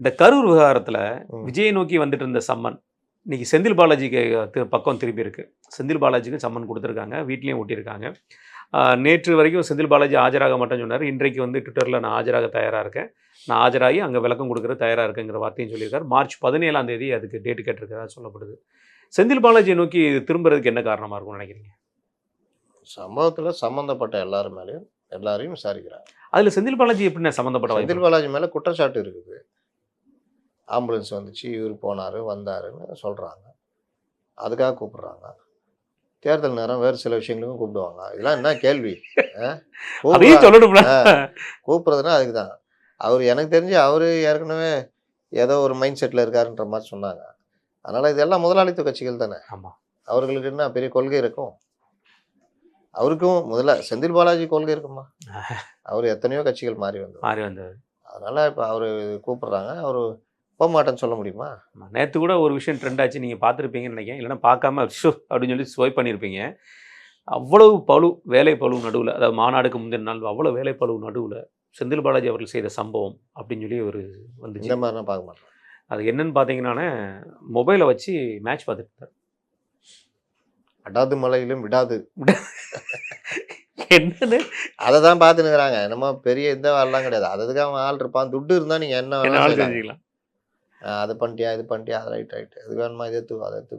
இந்த கரூர் விவகாரத்தில் ம். விஜயை நோக்கி வந்துட்டு இருந்த சம்மன் இன்னைக்கு செந்தில் பாலாஜிக்கு பக்கம் திரும்பி இருக்கு. செந்தில் பாலாஜிக்கு சம்மன் கொடுத்துருக்காங்க, வீட்லேயும் ஒட்டியிருக்காங்க. நேற்று வரைக்கும் செந்தில் பாலாஜி ஆஜராக மாட்டேன்னு சொன்னார். இன்றைக்கு வந்து ட்விட்டரில் நான் ஆஜராக தயாராக இருக்கேன், நான் ஆஜராகி அங்கே விளக்கம் கொடுக்குற தயாராக இருக்குங்கிற வார்த்தையும் சொல்லியிருக்காரு. மார்ச் 17ஆம் தேதி அதுக்கு டேட்டு கேட்டிருக்கிறதா சொல்லப்படுது. செந்தில் பாலாஜியை நோக்கி திரும்புறதுக்கு என்ன காரணமாக இருக்கும்னு நினைக்கிறீங்க? சம்பவத்தில் சம்மந்தப்பட்ட எல்லாரும் மேலேயும் எல்லாரையும் விசாரிக்கிறாங்க. அதில் செந்தில் பாலாஜி எப்படின்னா சம்மந்தப்பட்ட செந்தில் பாலாஜி மேலே குற்றச்சாட்டு இருக்குது. ஆம்புலன்ஸ் வந்துச்சு, இவர் போனார் வந்தாருன்னு சொல்கிறாங்க. அதுக்காக கூப்பிட்றாங்க. தேர்தல் நேரம் வேறு சில விஷயங்களுக்கும் கூப்பிடுவாங்க. இதெல்லாம் என்ன கேள்வி? அதையும் சொல்லணும்ல. கூப்பிட்றதுனா அதுக்கு தான். அவர் எனக்கு தெரிஞ்சு அவர் ஏற்கனவே ஏதோ ஒரு மைண்ட் செட்டில் இருக்காருன்ற மாதிரி சொன்னாங்க. அதனால் இதெல்லாம் முதலாளித்துவ கட்சிகள் தானே. ஆமாம். அவர்களுக்கு என்ன பெரிய கொள்கை இருக்கும்? அவருக்கும் முதல்ல செந்தில் பாலாஜி கொள்கை இருக்குமா? அவர் எத்தனையோ கட்சிகள் மாறி வந்தது. அதனால் இப்போ அவர் கூப்பிட்றாங்க. அவர் போக மாட்டேன்னு சொல்ல முடியுமா? நேற்று கூட ஒரு விஷயம் ட்ரெண்ட் ஆச்சு, நீங்கள் பார்த்துருப்பீங்கன்னு நினைக்கிறேன். இல்லைன்னா பார்க்காம ஷோ அப்படின்னு சொல்லி ஸ்வைப் பண்ணியிருப்பீங்க. அவ்வளவு பளு வேலை பளு நடுவில், அதாவது மாநாடுக்கு முந்தின நாள் அவ்வளோ வேலை பளு நடுவில் செந்தில் பாலாஜி அவர்கள் செய்த சம்பவம் அப்படின்னு சொல்லி ஒரு வந்துச்சு. இந்த மாதிரி நான் பார்க்க மாட்டேன். அது என்னன்னு பார்த்தீங்கன்னா, மொபைலை வச்சு மேட்ச் பார்த்துட்டு இருந்தார். அடாது மலையிலும் விடாது என்னன்னு அதை தான் பார்த்துனுக்குறாங்க. என்னமோ பெரிய இந்த வேலைலாம் கிடையாது. அதுக்கு அவன் ஆள் இருப்பான். துட்டு இருந்தால் நீங்கள் என்ன வேணாலும் செஞ்சுக்கலாம். அது பண்ணிட்டியா இது பண்ணிட்டியா, அது ரைட். இது வேணுமா, இதை எடுத்துக்கோ அதை எடுத்துக்கோ.